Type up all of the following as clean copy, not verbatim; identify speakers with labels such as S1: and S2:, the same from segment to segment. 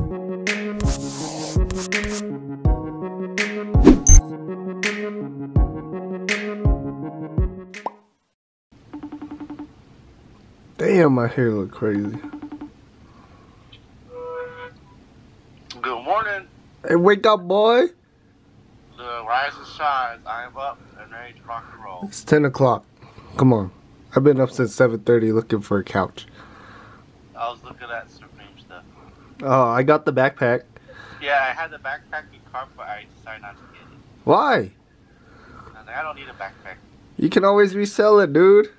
S1: Damn, my hair look crazy.
S2: Good morning.
S1: Hey, wake up, boy.
S2: The rise and shines. I am up and ready to rock and roll.
S1: It's 10 o'clock. Come on. I've been up since 7:30 looking for a couch.
S2: I was looking at Supreme stuff.
S1: Oh, I got the backpack.
S2: Yeah, I had the backpack in car, but I decided not to get it.
S1: Why?
S2: I was like, I don't need a backpack.
S1: You can always resell it, dude.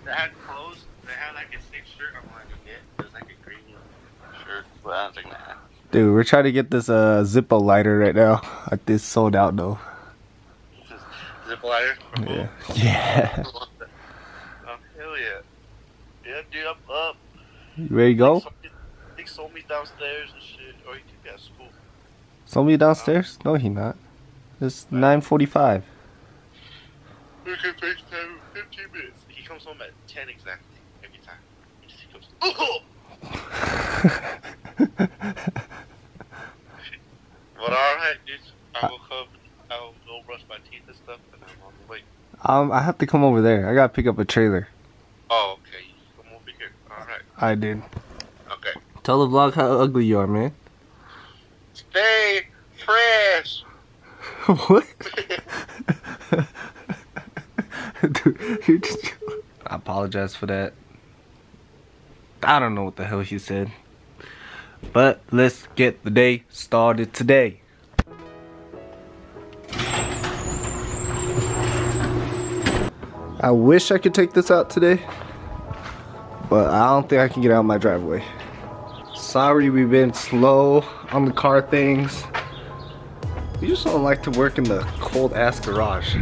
S2: They had clothes. They had like a sick shirt I wanted to get. It was like a green shirt, but I was like, nah.
S1: Dude, we're trying to get this Zippo lighter right now. It's sold out though.
S2: Zippo lighter?
S1: Yeah. Yeah.
S2: Oh, hell yeah. Yeah, dude, I'm up.
S1: You ready to go?
S2: He sold me downstairs and shit. Or he took me at school.
S1: Sold me downstairs? No, he not. It's 9:45.
S2: We can FaceTime 15 minutes. He comes home at 10 exactly. Every time. He goes, oh! But alright, dude. I will come. I will go brush my teeth and stuff, and I'm on the way.
S1: I have to come over there. I gotta pick up a trailer.
S2: Oh, okay. Come over here. Alright.
S1: I did.
S2: Okay.
S1: Tell the vlog how ugly you are, man.
S2: Stay fresh.
S1: What? Dude, you're just... I apologize for that. I don't know what the hell he said. But let's get the day started today. I wish I could take this out today, but I don't think I can get out of my driveway. Sorry we've been slow on the car things. We just don't like to work in the cold ass garage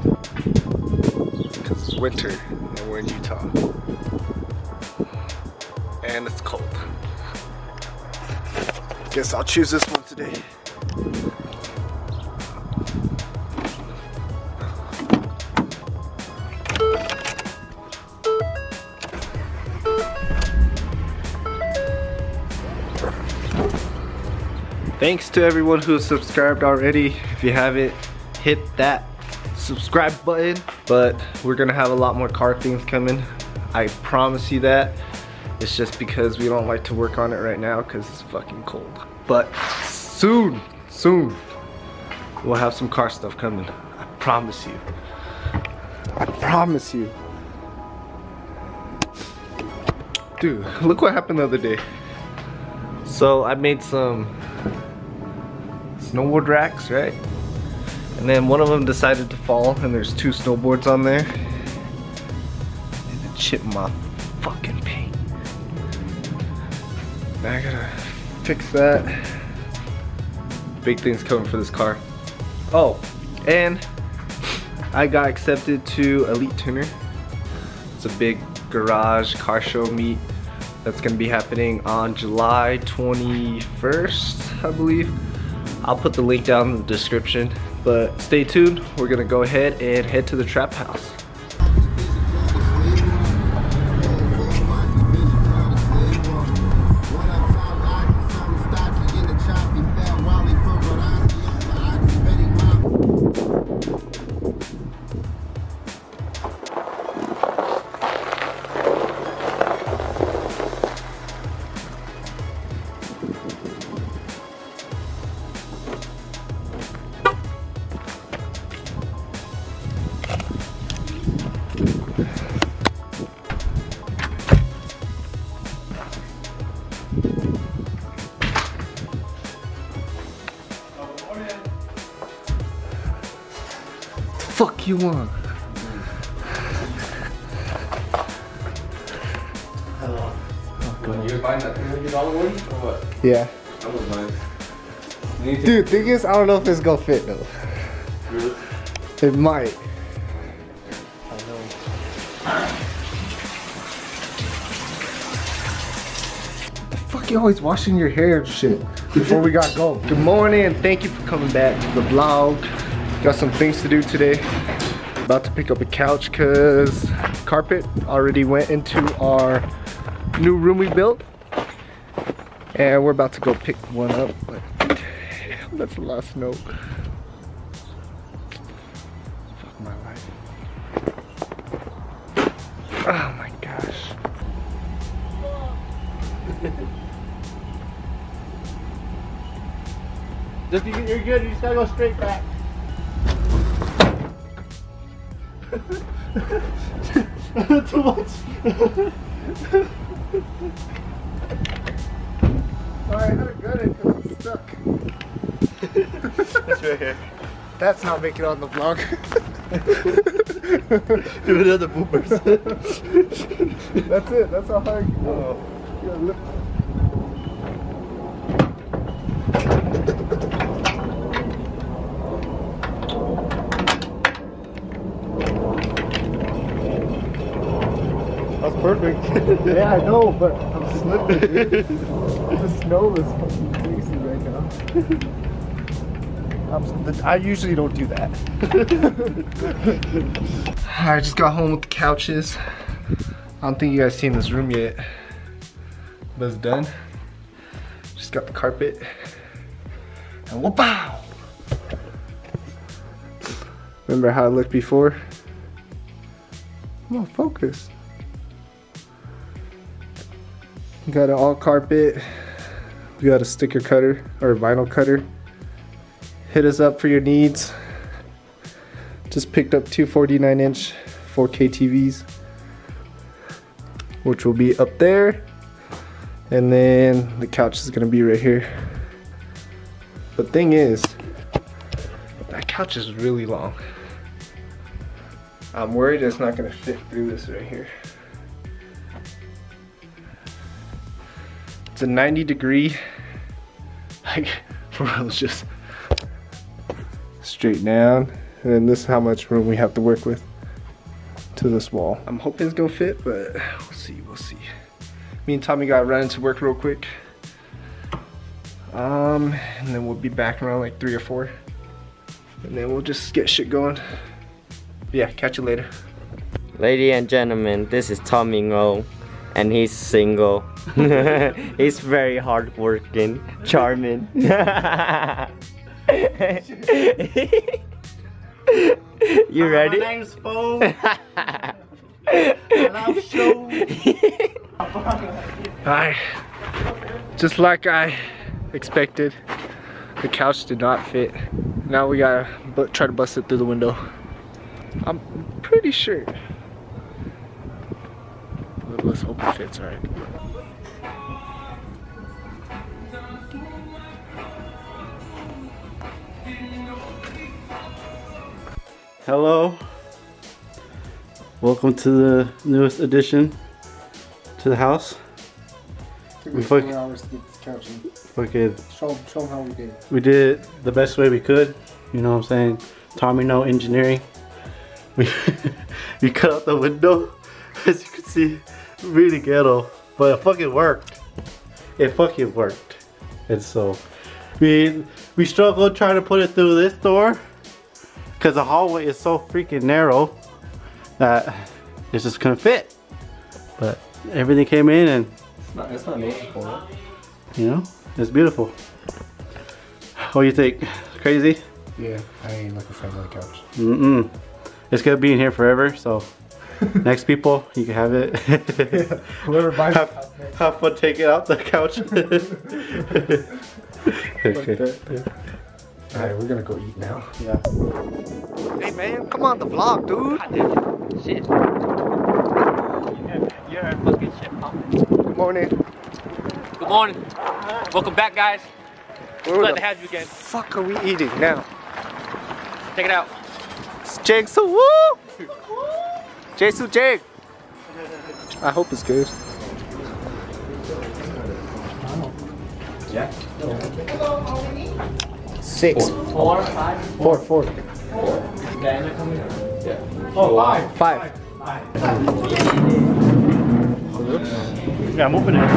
S1: because it's winter and we're in Utah and it's cold. Guess I'll choose this one today. Thanks to everyone who has subscribed already. If you haven't, hit that subscribe button. But we're gonna have a lot more car things coming. I promise you that. It's just because we don't like to work on it right now because it's fucking cold. But soon, we'll have some car stuff coming. I promise you. I promise you. Dude, look what happened the other day. So I made some snowboard racks, right? And then one of them decided to fall and there's two snowboards on there. And it chipped my fucking paint. Now I gotta fix that. Big things coming for this car. Oh, and I got accepted to Elite Tuner. It's a big garage car show meet that's gonna be happening on July 21st, I believe. I'll put the link down in the description, but stay tuned. We're gonna go ahead and head to the trap house. Fuck you want?
S3: Hello. Oh, you buying that $300 one or what?
S1: Yeah.
S3: I was mine.
S1: Dude, thing is, I don't know if it's gonna fit though.
S3: Really?
S1: It might.
S3: I know.
S1: The fuck you always washing your hair and shit before we got go. Good morning and thank you for coming back to the vlog. Got some things to do today. About to pick up a couch because carpet already went into our new room we built. And we're about to go pick one up, but damn, that's a lot of snow. Fuck my life. Oh my gosh.
S4: Just you're good, you just gotta go straight back. Too much.
S1: Alright, not good because I'm stuck.
S4: It's right here.
S1: That's not making it on the vlog.
S4: Do another boopers.
S1: That's it, that's how hard you go. You gotta lift.
S4: That's perfect.
S1: Yeah, I know, but I'm slipping, dude. The snow is fucking crazy right now. I usually don't do that. I just got home with the couches. I don't think you guys seen this room yet, but it's done. Just got the carpet, and whoop-pow! Remember how it looked before? Come on, focus. Got an all carpet. We got a sticker cutter or vinyl cutter. Hit us up for your needs. Just picked up two 49-inch 4K TVs, which will be up there. And then the couch is gonna be right here. The thing is, that couch is really long. I'm worried it's not gonna fit through this right here. It's a 90-degree, like, for real, it's just straight down. And then this is how much room we have to work with to this wall. I'm hoping it's gonna fit, but we'll see, we'll see. Me and Tommy gotta run into work real quick. And then we'll be back around like 3 or 4. And then we'll just get shit going. Yeah, catch you later.
S5: Ladies and gentlemen, this is Tommy Ngo, and he's single. He's very hardworking, charming. You ready?
S4: My name's Phu. And I'm show.
S1: Alright, just like I expected, the couch did not fit. Now we gotta try to bust it through the window. I'm pretty sure. Let's hope it fits, alright.
S4: Hello. Welcome to the newest addition to the house.
S1: Took me 4 hours to get this couch in.
S4: Okay.
S1: Show them how we did.
S4: We did it the best way we could. You know what I'm saying? Tommy No Engineering. We cut out the window. As you can see, really ghetto. But it fucking worked. It fucking worked. And so we struggled trying to put it through this door, because the hallway is so freaking narrow that it's just couldn't fit. But everything came in, and
S3: It's not noticeable.
S4: you know, it's beautiful. What do you think? Crazy?
S3: Yeah, I ain't looking for another couch.
S4: It's gonna be in here forever, so next people, you can have it.
S1: Yeah, whoever buys it.
S4: Have fun taking out the couch. Okay.
S3: Alright, we're gonna go eat now.
S4: Yeah.
S1: Hey man, come on the vlog, dude.
S5: Shit. You're a fucking shit, huh?
S1: Good morning.
S6: Good morning. Welcome back, guys.
S1: Where
S6: Glad
S1: the
S6: to have you again.
S1: fuck are we eating now?
S6: Check it out.
S1: It's Jake-su, woo! Jake-su, Jake! I hope it's good.
S3: Yeah.
S1: 6.
S6: 4, 5.
S1: 4.
S3: Oh, why?
S1: 5.
S4: Yeah, I'm opening it.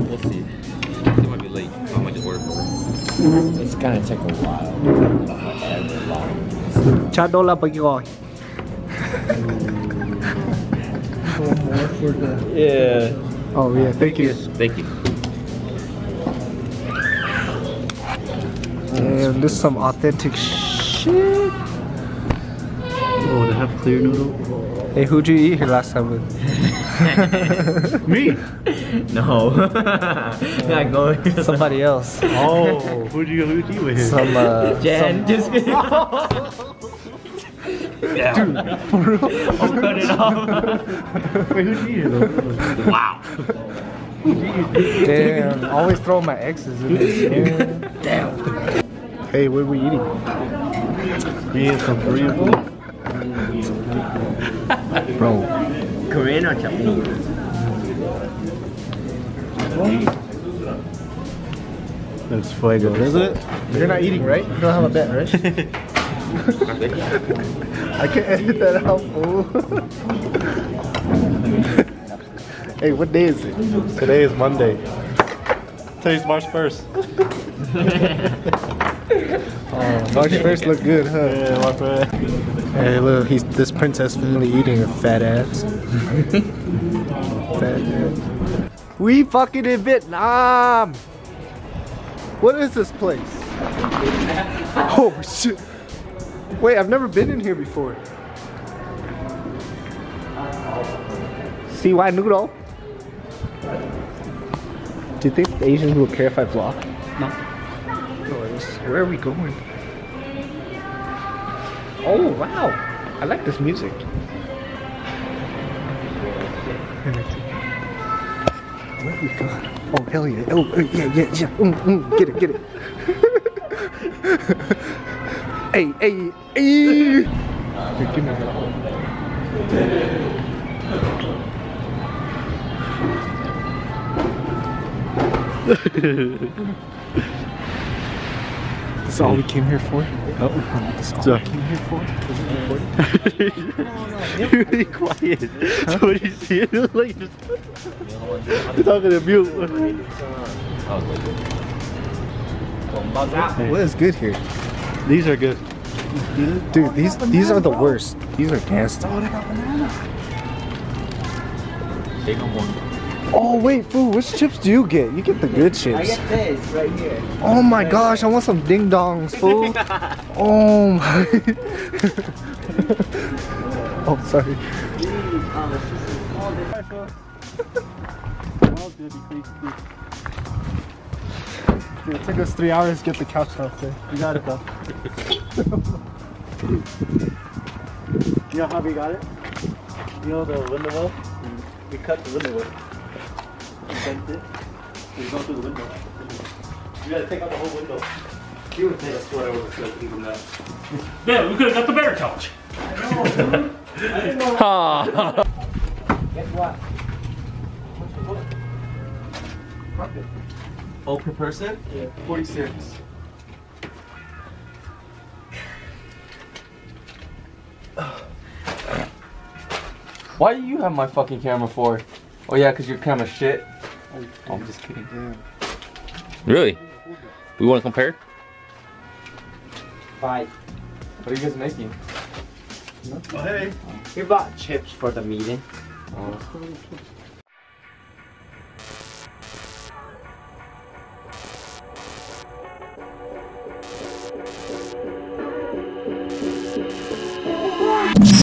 S6: We'll see. It might be late. I might just order for
S3: It's gonna take a while.
S1: Cho đô la bao nhiêu rồi? more for the...
S6: Yeah.
S1: Oh yeah, thank you.
S6: Thank you.
S1: Damn, this is some authentic shit.
S4: Oh, they have clear noodle?
S1: Hey, who'd you eat here last time with?
S4: Me?
S5: No. Not going.
S1: Somebody else.
S4: Oh, who'd you eat with?
S1: Some,
S5: Jen, just kidding.
S1: Dude, for real?
S5: I'll cut it off.
S4: Wait, who'd you eat with?
S5: Wow.
S1: Damn, always throw my exes in this. Damn. Hey, what are we eating?
S4: Me and some Korean food.
S1: Bro.
S5: Korean or Japanese?
S4: That's fuego, is it?
S1: You're not eating, right? You don't have a bet, right? I can't edit that out, fool. Hey, what day is it?
S4: Today is Monday. Today's March 1st.
S1: March 1st look good, huh?
S4: Yeah, March 1st.
S1: Hey, look, this princess finally eating her fat ass. Fat ass. We fucking in Vietnam! What is this place? Oh shit. Wait, I've never been in here before. CY noodle. Do you think the Asians will care if I vlog?
S4: No.
S1: Where are we going? Oh wow, I like this music. Where are we going? Oh hell yeah! Oh yeah. Get it. Hey. Here, give me that. This is all we came here for?
S4: Oh,
S1: this is all we came here for? Is it recording?
S4: You're really quiet. Huh? What do you see? It looks like you're talking to mute.
S1: What is good here?
S4: These are good.
S1: Dude, these are the worst. These are nasty. Oh wait, fool, which chips do you get? You get the good chips.
S5: I get this right here.
S1: Oh my gosh, I want some ding dongs, fool. Oh my. Oh, sorry. Dude, it took us 3 hours to get the couch out there.
S4: You got it though. You know how we got it? You know the window well? We cut the window well. We bent it. We go through the window. You gotta take out the whole window. You would take a sweater with a silk even that.
S3: Yeah, we could have got the better couch.
S4: I know. I didn't know.
S5: Guess what?
S6: Oh, per person?
S4: Yeah, 46.
S6: Why do you have my fucking camera for? Oh yeah, cause your camera's shit. Oh, I'm just kidding.
S1: Damn.
S6: Really? We want to compare?
S5: 5.
S6: What are you guys making?
S4: Oh, hey.
S5: We bought chips for the meeting.
S6: Oh.